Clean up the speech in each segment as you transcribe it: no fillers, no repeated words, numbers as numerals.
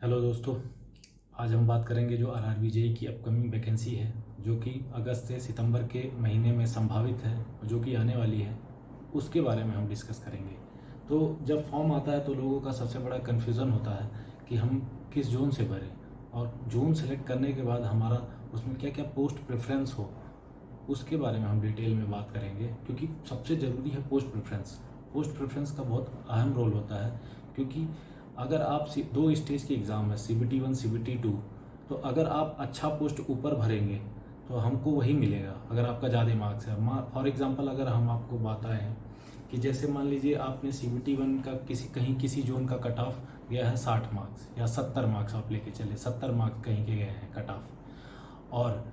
Hello दोस्तों, आज हम बात करेंगे जो आरआरबी जेई की अपकमिंग वैकेंसी है, जो कि अगस्त से सितंबर के महीने में संभावित है, जो कि आने वाली है। उसके बारे में हम डिस्कस करेंगे। तो जब फॉर्म आता है तो लोगों का सबसे बड़ा कन्फ्यूज़न होता है कि हम किस जोन से भरें, और जोन सेलेक्ट करने के बाद हमारा उसमें क्या क्या पोस्ट प्रेफरेंस हो, उसके बारे में हम डिटेल में बात करेंगे। क्योंकि सबसे ज़रूरी है पोस्ट प्रेफरेंस का बहुत अहम रोल होता है। क्योंकि अगर आप दो स्टेज के एग्ज़ाम है, CBT 1 CBT 2, तो अगर आप अच्छा पोस्ट ऊपर भरेंगे तो हमको वही मिलेगा अगर आपका ज़्यादा मार्क्स है। फॉर एग्ज़ाम्पल अगर हम आपको बताएं कि जैसे मान लीजिए आपने CBT 1 का किसी जोन का कट ऑफ गया है 60 मार्क्स या 70 मार्क्स, आप लेके चले 70 मार्क्स कहीं के गए हैं कट ऑफ, और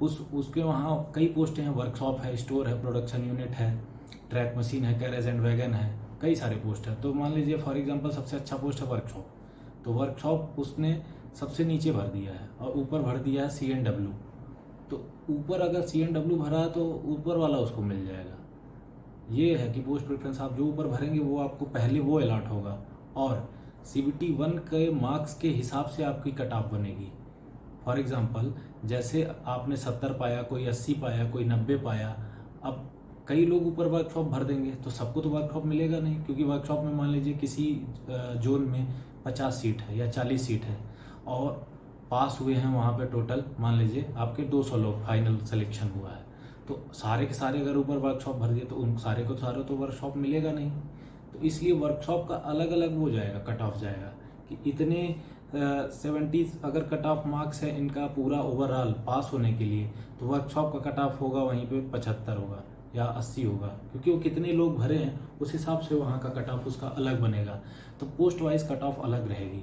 उसके वहाँ कई पोस्टें हैं, वर्कशॉप है, स्टोर है, प्रोडक्शन यूनिट है, ट्रैक मशीन है, कैरेज एंड वैगन है, कई सारे पोस्ट है। तो मान लीजिए फॉर एग्जांपल सबसे अच्छा पोस्ट है वर्कशॉप, तो वर्कशॉप उसने सबसे नीचे भर दिया है और ऊपर भर दिया है CNW। तो ऊपर अगर CNW भरा है तो ऊपर वाला उसको मिल जाएगा। ये है कि पोस्ट प्रेफरेंस आप जो ऊपर भरेंगे वो आपको पहले वो अलॉट होगा, और CBT 1 के मार्क्स के हिसाब से आपकी कट ऑफ बनेगी। फॉर एग्ज़ाम्पल जैसे आपने 70 पाया, कोई 80 पाया, कोई 90 पाया। अब कई लोग ऊपर वर्कशॉप भर देंगे तो सबको तो वर्कशॉप मिलेगा नहीं, क्योंकि वर्कशॉप में मान लीजिए किसी जोन में 50 सीट है या 40 सीट है, और पास हुए हैं वहाँ पे टोटल मान लीजिए आपके 200 लोग, फाइनल सिलेक्शन हुआ है। तो सारे के सारे अगर ऊपर वर्कशॉप भर दिए तो उन सारे को सारे तो वर्कशॉप मिलेगा नहीं। तो इसलिए वर्कशॉप का अलग अलग वो जाएगा, कट ऑफ जाएगा कि इतने 70 अगर कट ऑफ मार्क्स है इनका पूरा ओवरऑल पास होने के लिए, तो वर्कशॉप का कट ऑफ होगा वहीं पे 75 होगा या 80 होगा, क्योंकि वो कितने लोग भरे हैं उस हिसाब से वहाँ का कट ऑफ उसका अलग बनेगा। तो पोस्ट वाइज कट ऑफ अलग रहेगी।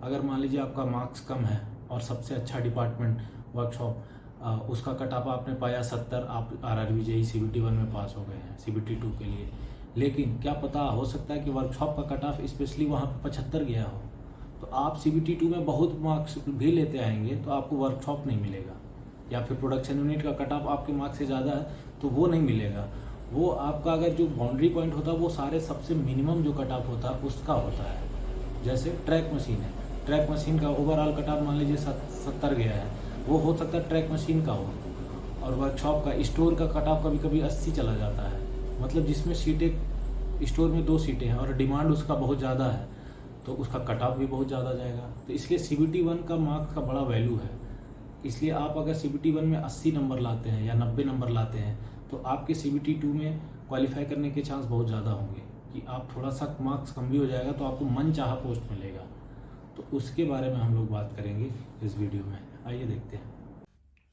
अगर मान लीजिए आपका मार्क्स कम है और सबसे अच्छा डिपार्टमेंट वर्कशॉप, उसका कट ऑफ आपने पाया 70, आप आरआरबी जेई CBT 1 में पास हो गए हैं CBT 2 के लिए। लेकिन क्या पता, हो सकता है कि वर्कशॉप का कट ऑफ स्पेशली वहाँ पे 75 गया हो, तो आप CBT 2 में बहुत मार्क्स भी लेते आएंगे तो आपको वर्कशॉप नहीं मिलेगा, या फिर प्रोडक्शन यूनिट का कट ऑफ आपके मार्क्स से ज़्यादा है तो वो नहीं मिलेगा। वो आपका अगर जो बाउंड्री पॉइंट होता है वो सारे सबसे मिनिमम जो कट ऑफ होता है उसका होता है। जैसे ट्रैक मशीन है, ट्रैक मशीन का ओवरऑल कट ऑफ मान लीजिए 70 गया है, वो हो सकता है ट्रैक मशीन का हो। और वर्कशॉप का, स्टोर का कट ऑफ कभी कभी 80 चला जाता है, मतलब जिसमें सीटें, स्टोर में 2 सीटें हैं और डिमांड उसका बहुत ज़्यादा है, तो उसका कट ऑफ भी बहुत ज़्यादा जाएगा। तो इसलिए CBT 1 का मार्क्स का बड़ा वैल्यू है। इसलिए आप अगर CBT 1 में 80 नंबर लाते हैं या 90 नंबर लाते हैं तो आपके CBT 2 में क्वालिफाई करने के चांस बहुत ज़्यादा होंगे, कि आप थोड़ा सा मार्क्स कम भी हो जाएगा तो आपको मन चाहा पोस्ट मिलेगा। तो उसके बारे में हम लोग बात करेंगे इस वीडियो में। आइए देखते हैं।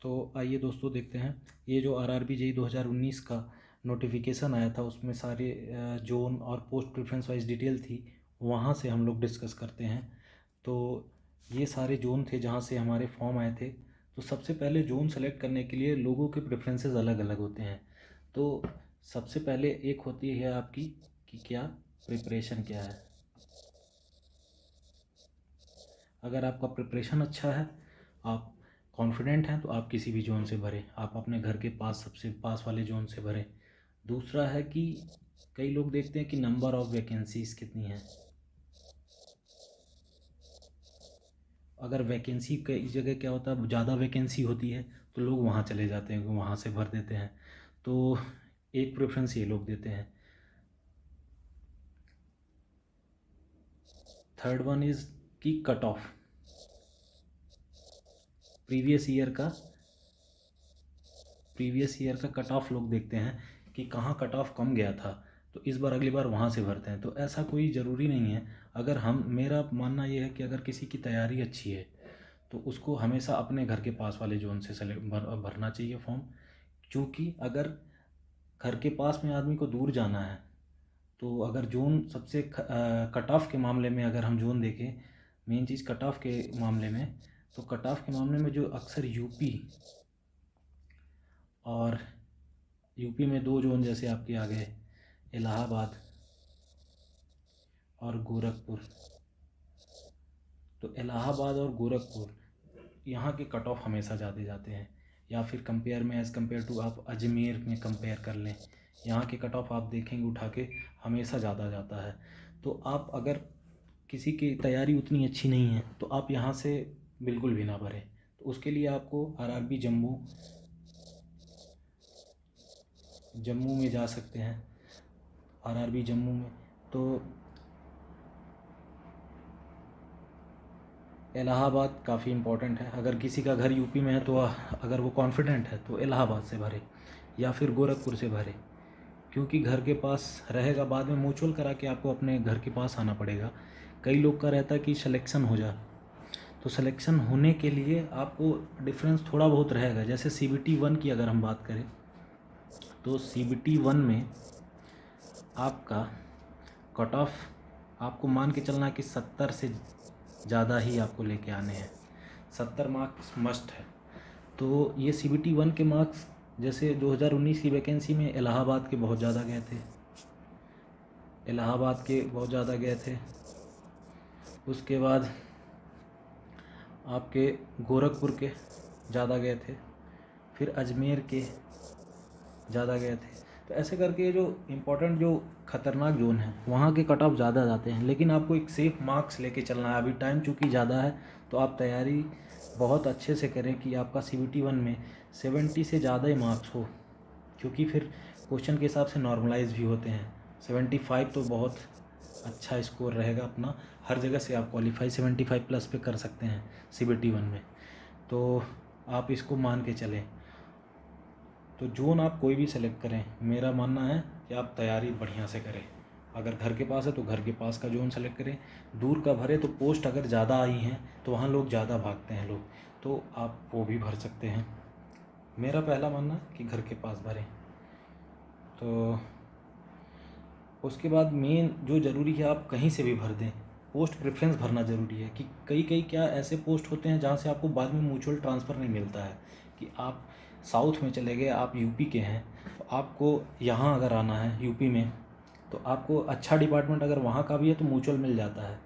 तो आइए दोस्तों देखते हैं, ये जो आरआरबी जेई 2019 का नोटिफिकेशन आया था उसमें सारे जोन और पोस्ट प्रेफरेंस वाइज डिटेल थी, वहाँ से हम लोग डिस्कस करते हैं। तो ये सारे जोन थे जहाँ से हमारे फॉर्म आए थे। तो सबसे पहले जोन सेलेक्ट करने के लिए लोगों के प्रेफरेंसेस अलग अलग होते हैं। तो सबसे पहले एक होती है आपकी कि क्या प्रिपरेशन क्या है। अगर आपका प्रिपरेशन अच्छा है, आप कॉन्फिडेंट हैं, तो आप किसी भी जोन से भरें, आप अपने घर के पास सबसे पास वाले जोन से भरें। दूसरा है कि कई लोग देखते हैं कि नंबर ऑफ़ वैकेंसीज़ कितनी हैं। अगर वैकेंसी कई जगह क्या होता है, ज़्यादा वैकेंसी होती है तो लोग वहाँ चले जाते हैं, वहाँ से भर देते हैं। तो एक प्रेफरेंस ये लोग देते हैं। थर्ड वन इज़ कि कट ऑफ, प्रीवियस ईयर का कट ऑफ लोग देखते हैं कि कहाँ कट ऑफ कम गया था, तो इस बार अगली बार वहाँ से भरते हैं। तो ऐसा कोई ज़रूरी नहीं है। अगर हम, मेरा मानना ये है कि अगर किसी की तैयारी अच्छी है तो उसको हमेशा अपने घर के पास वाले जोन से भरना चाहिए फॉर्म। क्योंकि अगर घर के पास में आदमी को दूर जाना है, तो अगर जोन सबसे कट ऑफ के मामले में अगर हम जोन देखें, मेन चीज़ कट ऑफ के मामले में, तो कट ऑफ के मामले में जो अक्सर यूपी में 2 जोन जैसे आपके आ गए, इलाहाबाद और गोरखपुर। तो इलाहाबाद और गोरखपुर, यहाँ के कट ऑफ हमेशा ज़्यादा जाते हैं। या फिर कंपेयर में, एज़ कम्पेयर टू आप अजमेर में कंपेयर कर लें, यहाँ के कट ऑफ आप देखेंगे उठा के हमेशा ज़्यादा जाता है। तो आप अगर किसी की तैयारी उतनी अच्छी नहीं है तो आप यहाँ से बिल्कुल भी ना भरें। तो उसके लिए आपको आरआरबी जम्मू में जा सकते हैं। आरआरबी जम्मू में तो इलाहाबाद काफ़ी इम्पोर्टेंट है। अगर किसी का घर यूपी में है तो अगर वो कॉन्फिडेंट है तो इलाहाबाद से भरे या फिर गोरखपुर से भरे, क्योंकि घर के पास रहेगा। बाद में म्यूचुअल करा के आपको अपने घर के पास आना पड़ेगा। कई लोग का रहता है कि सिलेक्शन हो जा, तो सिलेक्शन होने के लिए आपको डिफरेंस थोड़ा बहुत रहेगा। जैसे CBT 1 की अगर हम बात करें तो CBT 1 में आपका कट ऑफ आपको मान के चलना कि 70 से ज़्यादा ही आपको लेके आने हैं। 70 मार्क्स मस्ट है। तो ये CBT 1 के मार्क्स जैसे 2019 की वैकेंसी में इलाहाबाद के बहुत ज़्यादा गए थे। उसके बाद आपके गोरखपुर के ज़्यादा गए थे, फिर अजमेर के ज़्यादा गए थे। तो ऐसे करके जो इम्पोर्टेंट जो ख़तरनाक जोन है वहाँ के कट ऑफ ज़्यादा जाते हैं। लेकिन आपको एक सेफ मार्क्स लेके चलना है। अभी टाइम चूँकि ज़्यादा है तो आप तैयारी बहुत अच्छे से करें कि आपका CBT 1 में 70 से ज़्यादा ही मार्क्स हो, क्योंकि फिर क्वेश्चन के हिसाब से नॉर्मलाइज भी होते हैं। 75 तो बहुत अच्छा स्कोर रहेगा अपना। हर जगह से आप क्वालिफाई 75 प्लस पे कर सकते हैं CBT 1 में, तो आप इसको मान के चलें। तो जोन आप कोई भी सेलेक्ट करें, मेरा मानना है कि आप तैयारी बढ़िया से करें। अगर घर के पास है तो घर के पास का जोन सेलेक्ट करें। दूर का भरे तो पोस्ट अगर ज़्यादा आई हैं तो वहाँ लोग ज़्यादा भागते हैं लोग, तो आप वो भी भर सकते हैं। मेरा पहला मानना है कि घर के पास भरें। तो उसके बाद मेन जो ज़रूरी है, आप कहीं से भी भर दें। पोस्ट प्रेफरेंस भरना ज़रूरी है कि कई क्या ऐसे पोस्ट होते हैं जहाँ से आपको बाद में म्यूचुअल ट्रांसफ़र नहीं मिलता है। कि आप साउथ में चले गए, आप यूपी के हैं, तो आपको यहाँ अगर आना है यूपी में, तो आपको अच्छा डिपार्टमेंट अगर वहाँ का भी है तो म्यूचुअल मिल जाता है।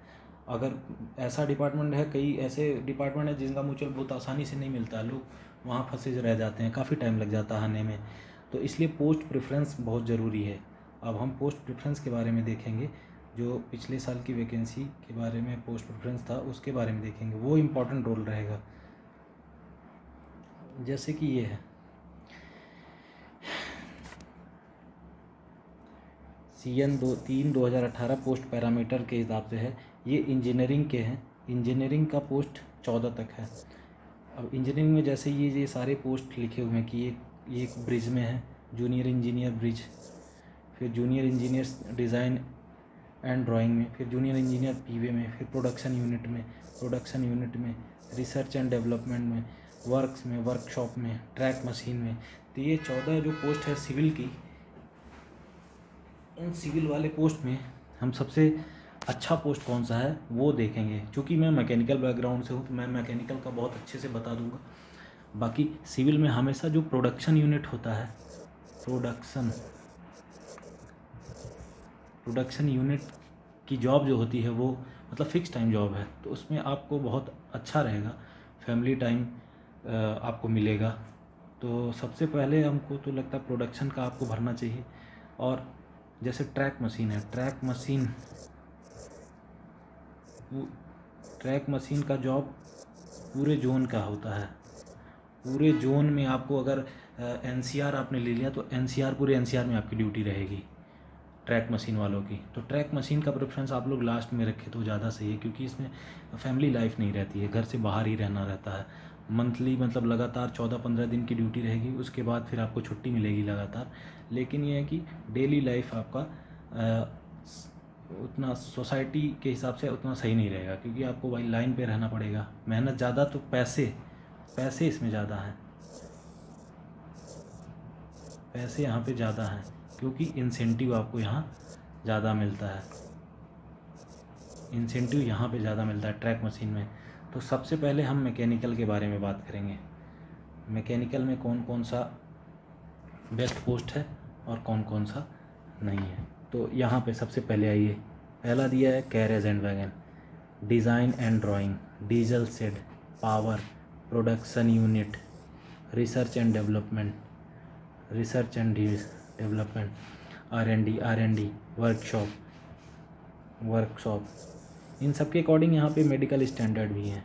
अगर ऐसा डिपार्टमेंट है, कई ऐसे डिपार्टमेंट है जिनका म्यूचुअल बहुत आसानी से नहीं मिलता है, लोग वहाँ फंसे रह जाते हैं, काफ़ी टाइम लग जाता है आने में। तो इसलिए पोस्ट प्रेफरेंस बहुत ज़रूरी है। अब हम पोस्ट प्रेफरेंस के बारे में देखेंगे। जो पिछले साल की वैकेंसी के बारे में पोस्ट प्रेफरेंस था उसके बारे में देखेंगे, वो इम्पोर्टेंट रोल रहेगा। जैसे कि ये है CN 3/2018 पोस्ट पैरामीटर के हिसाब से है। ये इंजीनियरिंग के हैं। इंजीनियरिंग का पोस्ट 14 तक है। अब इंजीनियरिंग में जैसे ये सारे पोस्ट लिखे हुए हैं कि ये एक ब्रिज में है, जूनियर इंजीनियर ब्रिज, फिर junior engineer design and drawing में, फिर जूनियर इंजीनियर PV में, फिर प्रोडक्शन यूनिट में, रिसर्च एंड डेवलपमेंट में, वर्क्स में, वर्कशॉप में, ट्रैक मशीन में। तो ये 14 जो पोस्ट है सिविल की, इन सिविल वाले पोस्ट में हम सबसे अच्छा पोस्ट कौन सा है वो देखेंगे। क्योंकि मैं मैकेनिकल बैकग्राउंड से हूँ तो मैं मैकेनिकल का बहुत अच्छे से बता दूंगा। बाकी सिविल में हमेशा जो प्रोडक्शन यूनिट होता है, प्रोडक्शन यूनिट की जॉब जो होती है वो मतलब फ़िक्स टाइम जॉब है, तो उसमें आपको बहुत अच्छा रहेगा, फैमिली टाइम आपको मिलेगा। तो सबसे पहले हमको तो लगता है प्रोडक्शन का आपको भरना चाहिए। और जैसे ट्रैक मशीन है, ट्रैक मशीन का जॉब पूरे जोन का होता है। पूरे जोन में आपको अगर NCR आपने ले लिया तो पूरे NCR में आपकी ड्यूटी रहेगी ट्रैक मशीन वालों की। तो ट्रैक मशीन का प्रेफरेंस आप लोग लास्ट में रखें तो ज़्यादा सही है, क्योंकि इसमें फैमिली लाइफ नहीं रहती है, घर से बाहर ही रहना रहता है। मंथली मतलब लगातार 14-15 दिन की ड्यूटी रहेगी, उसके बाद फिर आपको छुट्टी मिलेगी लगातार। लेकिन ये है कि डेली लाइफ आपका उतना सोसाइटी के हिसाब से उतना सही नहीं रहेगा, क्योंकि आपको भाई लाइन पे रहना पड़ेगा। मेहनत ज़्यादा तो पैसे इसमें ज़्यादा हैं, पैसे यहाँ पे ज़्यादा हैं, क्योंकि इंसेंटिव आपको यहाँ ज़्यादा मिलता है। इंसेंटिव यहाँ पे ज़्यादा मिलता है ट्रैक मशीन में। तो सबसे पहले हम मैकेनिकल के बारे में बात करेंगे। मैकेनिकल में कौन कौन सा बेस्ट पोस्ट है और कौन कौन सा नहीं है। तो यहाँ पे सबसे पहले आइए, पहला दिया है carriage and wagon, design and drawing, diesel shed, power, production unit, research and development, R&D, workshop. इन सब के अकॉर्डिंग यहाँ पे मेडिकल स्टैंडर्ड भी हैं।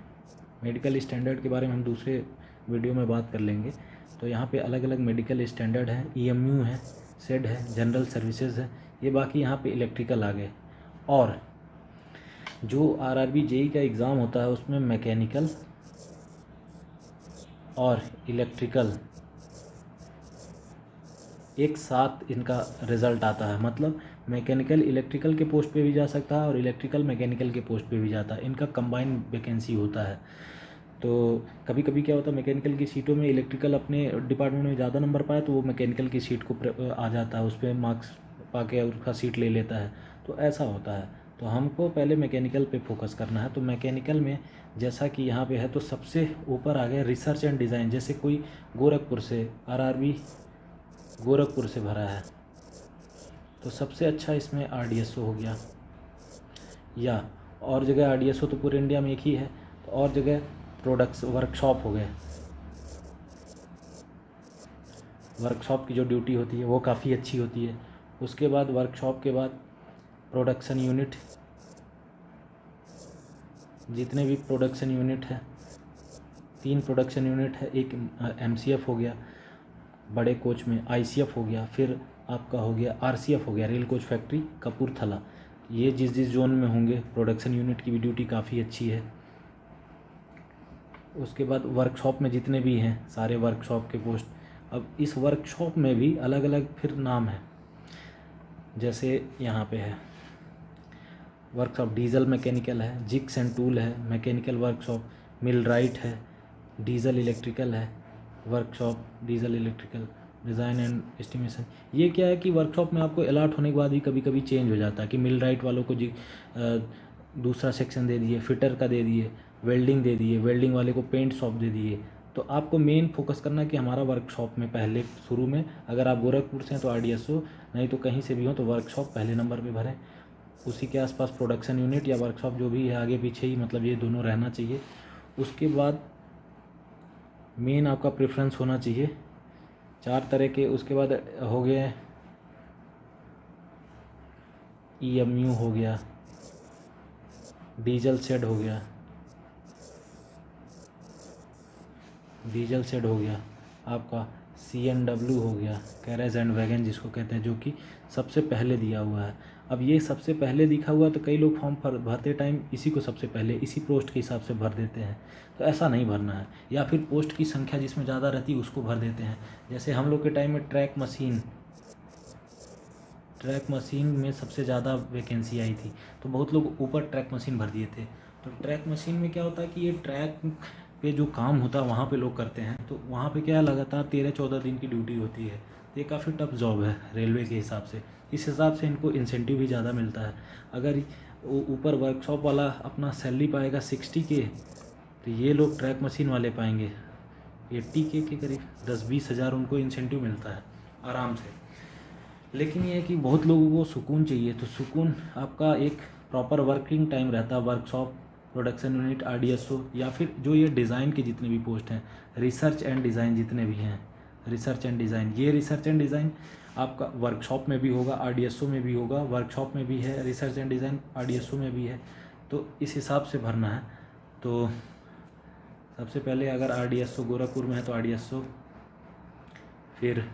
मेडिकल स्टैंडर्ड के बारे में हम दूसरे वीडियो में बात कर लेंगे। तो यहाँ पे अलग अलग मेडिकल स्टैंडर्ड है, EMU है, सेड है, जनरल सर्विसेज है, ये बाकी यहाँ पे इलेक्ट्रिकल आ गए। और जो RRB JEE का एग्ज़ाम होता है उसमें मैकेनिकल और इलेक्ट्रिकल एक साथ इनका रिज़ल्ट आता है, मतलब मैकेनिकल इलेक्ट्रिकल के पोस्ट पे भी जा सकता है और इलेक्ट्रिकल मैकेनिकल के पोस्ट पे भी जाता है, इनका कंबाइन वैकेंसी होता है। तो कभी कभी क्या होता है, मैकेनिकल की सीटों में इलेक्ट्रिकल अपने डिपार्टमेंट में ज़्यादा नंबर पाए तो वो मैकेनिकल की सीट को आ जाता है, उस पर मार्क्स पा के उसका सीट ले लेता है, तो ऐसा होता है। तो हमको पहले मैकेनिकल पे फोकस करना है। तो मैकेनिकल में जैसा कि यहाँ पे है तो सबसे ऊपर आ गया रिसर्च एंड डिज़ाइन। जैसे कोई गोरखपुर से RRB गोरखपुर से भरा है तो सबसे अच्छा इसमें RDSO हो गया, या और जगह RDSO तो पूरे इंडिया में एक ही है, तो और जगह प्रोडक्ट्स वर्कशॉप हो गए। वर्कशॉप की जो ड्यूटी होती है वो काफ़ी अच्छी होती है। उसके बाद वर्कशॉप के बाद प्रोडक्शन यूनिट, जितने भी प्रोडक्शन यूनिट है, 3 प्रोडक्शन यूनिट है, एक MCF हो गया बड़े कोच में, ICF हो गया, फिर आपका हो गया RCF हो गया, रेल कोच फैक्ट्री कपूरथला। ये जिस जिस जोन में होंगे प्रोडक्शन यूनिट की भी ड्यूटी काफ़ी अच्छी है। उसके बाद वर्कशॉप में जितने भी हैं सारे वर्कशॉप के पोस्ट। अब इस वर्कशॉप में भी अलग अलग फिर नाम है, जैसे यहाँ पे है वर्कशॉप डीजल मैकेनिकल है, जिग्स एंड टूल है, मैकेनिकल वर्कशॉप, मिलराइट है, डीजल इलेक्ट्रिकल है, workshop diesel electrical, design and estimation. ये क्या है कि वर्कशॉप में आपको अलॉट होने के बाद भी कभी कभी चेंज हो जाता है कि मिलराइट वालों को दूसरा सेक्शन दे दिए, फिटर का दे दिए, वेल्डिंग दे दिए, वेल्डिंग वाले को पेंट शॉप दे दिए। तो आपको मेन फोकस करना है कि हमारा वर्कशॉप में पहले शुरू में, अगर आप गोरखपुर से हैं तो RDSO, नहीं तो कहीं से भी हो तो वर्कशॉप पहले नंबर पे भरें। उसी के आसपास प्रोडक्शन यूनिट या वर्कशॉप जो भी है आगे पीछे ही, मतलब ये दोनों रहना चाहिए। उसके बाद मेन आपका प्रेफरेंस होना चाहिए 4 तरह के। उसके बाद हो गए EMU हो गया, डीजल शेड हो गया, डीजल शेड हो गया, आपका CNW हो गया, कैरेज एंड वैगन जिसको कहते हैं, जो कि सबसे पहले दिया हुआ है। अब ये सबसे पहले दिखा हुआ तो कई लोग फॉर्म भरते टाइम इसी को सबसे पहले इसी पोस्ट के हिसाब से भर देते हैं, तो ऐसा नहीं भरना है। या फिर पोस्ट की संख्या जिसमें ज़्यादा रहती है उसको भर देते हैं। जैसे हम लोग के टाइम में ट्रैक मशीन में सबसे ज़्यादा वैकेंसी आई थी, तो बहुत लोग ऊपर ट्रैक मशीन भर दिए थे। तो ट्रैक मशीन में क्या होता है कि ये ट्रैक पे जो काम होता है वहाँ पे लोग करते हैं, तो वहाँ पे क्या लगातार 13-14 दिन की ड्यूटी होती है, तो ये काफ़ी टफ जॉब है रेलवे के हिसाब से। इस हिसाब से इनको इंसेंटिव भी ज़्यादा मिलता है। अगर ऊपर वर्कशॉप वाला अपना सैलरी पाएगा 60K, तो ये लोग ट्रैक मशीन वाले पाएंगे 80K के करीब, 10-20 हज़ार उनको इंसेंटिव मिलता है आराम से। लेकिन ये है कि बहुत लोगों को सुकून चाहिए, तो सुकून आपका एक प्रॉपर वर्किंग टाइम रहता है। वर्कशॉप, प्रोडक्शन यूनिट, RDSO, या फिर जो ये डिज़ाइन के जितने भी पोस्ट हैं, रिसर्च एंड डिज़ाइन जितने भी हैं, रिसर्च एंड डिज़ाइन, ये रिसर्च एंड डिज़ाइन आपका वर्कशॉप में भी होगा, RDSO में भी होगा, वर्कशॉप में भी है, रिसर्च एंड डिज़ाइन RDSO में भी है। तो इस हिसाब से भरना है। तो सबसे पहले अगर RDSO गोरखपुर में है तो RDSO, फिर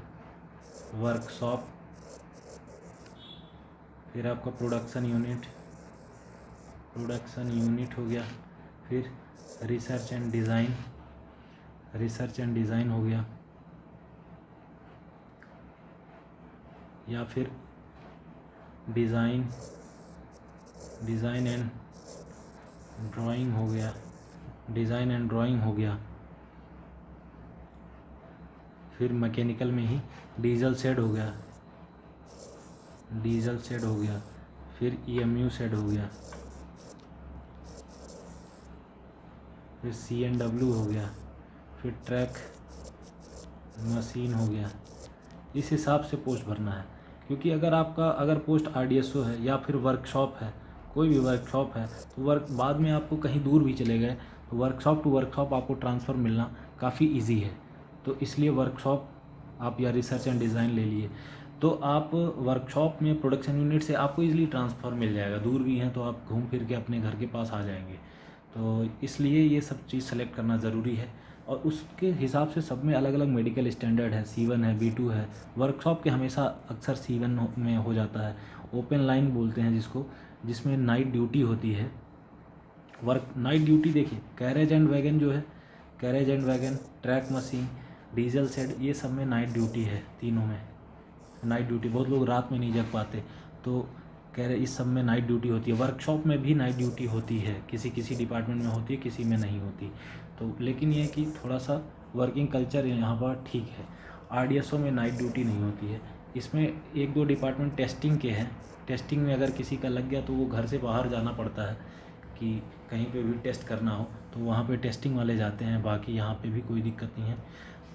वर्कशॉप, फिर आपका प्रोडक्शन यूनिट हो गया, फिर रिसर्च एंड डिज़ाइन हो गया, या फिर डिज़ाइन एंड ड्राइंग हो गया, फिर मैकेनिकल में ही डीजल शेड हो गया, फिर EMU शेड हो गया, फिर CNW हो गया, फिर ट्रैक मशीन हो गया। इस हिसाब से पोस्ट भरना है, क्योंकि अगर पोस्ट RDSO है या फिर वर्कशॉप है, कोई भी वर्कशॉप है, तो बाद में आपको कहीं दूर भी चले गए तो वर्कशॉप टू वर्कशॉप आपको ट्रांसफ़र मिलना काफ़ी इजी है। तो इसलिए वर्कशॉप आप या रिसर्च एंड डिज़ाइन ले लिए। तो आप वर्कशॉप में प्रोडक्शन यूनिट से आपको इजीली ट्रांसफ़र मिल जाएगा। दूर भी हैं तो आप घूम फिर के अपने घर के पास आ जाएंगे। तो इसलिए ये सब चीज़ सेलेक्ट करना ज़रूरी है और उसके हिसाब से सब में अलग अलग मेडिकल स्टैंडर्ड है। C1 है, B2 है। वर्कशॉप के हमेशा अक्सर C1 में हो जाता है। ओपन लाइन बोलते हैं जिसको, जिसमें नाइट ड्यूटी होती है। नाइट ड्यूटी देखिए, कैरेज एंड वैगन जो है, carriage and wagon, track machine, diesel shed, ये सब में नाइट ड्यूटी है। तीनों में नाइट ड्यूटी, बहुत लोग रात में नहीं जग पाते तो कह रहे इस सब में नाइट ड्यूटी होती है। वर्कशॉप में भी नाइट ड्यूटी होती है, किसी किसी डिपार्टमेंट में होती है, किसी में नहीं होती। तो लेकिन ये है कि थोड़ा सा वर्किंग कल्चर यहाँ पर ठीक है। RDSO में नाइट ड्यूटी नहीं होती है। इसमें 1-2 डिपार्टमेंट टेस्टिंग के हैं। टेस्टिंग में अगर किसी का लग गया तो वो घर से बाहर जाना पड़ता है कि कहीं पे भी टेस्ट करना हो तो वहाँ पे टेस्टिंग वाले जाते हैं। बाकी यहाँ पे भी कोई दिक्कत नहीं है।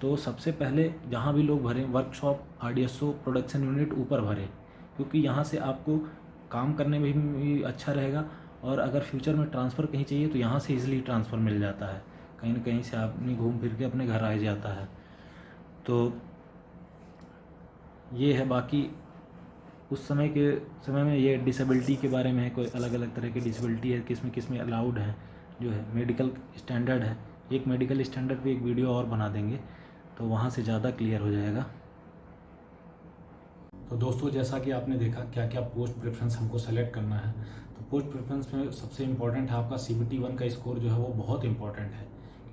तो सबसे पहले जहाँ भी लोग भरें वर्कशॉप, RDSO, प्रोडक्शन यूनिट ऊपर भरें, क्योंकि यहाँ से आपको काम करने में भी अच्छा रहेगा और अगर फ्यूचर में ट्रांसफ़र कहीं चाहिए तो यहाँ से ईज़िली ट्रांसफ़र मिल जाता है। कहीं ना कहीं से आपने घूम फिर के अपने घर आ जाता है। तो ये है। बाकी उस समय में ये डिसेबिलिटी के बारे में है, कोई अलग अलग तरह की डिसेबिलिटी है, किस में अलाउड है, जो है मेडिकल स्टैंडर्ड है। एक मेडिकल स्टैंडर्ड पे एक वीडियो और बना देंगे तो वहाँ से ज़्यादा क्लियर हो जाएगा। तो दोस्तों, जैसा कि आपने देखा क्या क्या पोस्ट प्रेफरेंस हमको सेलेक्ट करना है। तो पोस्ट प्रेफरेंस में सबसे इम्पॉर्टेंट है आपका CBT 1 का स्कोर जो है वो बहुत इंपॉर्टेंट है,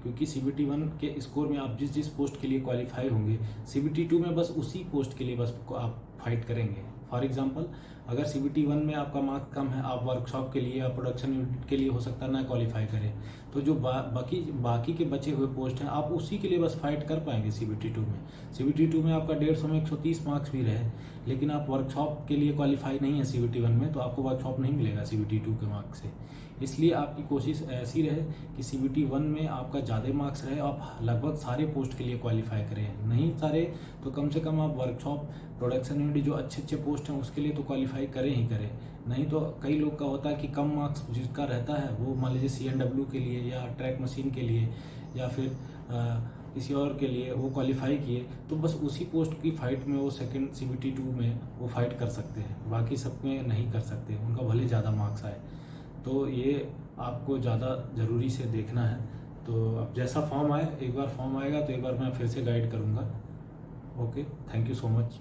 क्योंकि CBT 1 के स्कोर में आप जिस पोस्ट के लिए क्वालिफाई होंगे, CBT 2 में बस उसी पोस्ट के लिए बस आप फाइट करेंगे। फॉर एग्जांपल, अगर CBT 1 में आपका मार्क्स कम है, आप वर्कशॉप के लिए या प्रोडक्शन यूनिट के लिए हो सकता है ना क्वालिफाई करें, तो जो बाकी के बचे हुए पोस्ट हैं आप उसी के लिए बस फाइट कर पाएंगे CBT 2 में। CBT 2 में आपका 150 में 130 मार्क्स भी रहे, लेकिन आप वर्कशॉप के लिए क्वालिफाई नहीं है CBT 1 में, तो आपको वर्कशॉप नहीं मिलेगा CBT 2 के मार्क्स से। इसलिए आपकी कोशिश ऐसी रहे कि CBT 1 में आपका ज़्यादा मार्क्स रहे, आप लगभग सारे पोस्ट के लिए क्वालिफाई करें। नहीं सारे तो कम से कम आप वर्कशॉप, प्रोडक्शन यूनिट जो अच्छे अच्छे पोस्ट हैं उसके लिए तो क्वालिफाई करें ही करें। नहीं तो कई लोग का होता है कि कम मार्क्स जिसका रहता है वो मान लीजिए CNW के लिए या ट्रैक मशीन के लिए या फिर किसी और के लिए वो क्वालिफाई किए, तो बस उसी पोस्ट की फ़ाइट में वो सेकंड CBT 2 में वो फाइट कर सकते हैं, बाकी सब में नहीं कर सकते, उनका भले ज़्यादा मार्क्स आए। तो ये आपको ज़्यादा ज़रूरी से देखना है। तो अब जैसा फॉर्म आए, एक बार फॉर्म आएगा तो एक बार मैं फिर से गाइड करूँगा। Okay, thank you so much.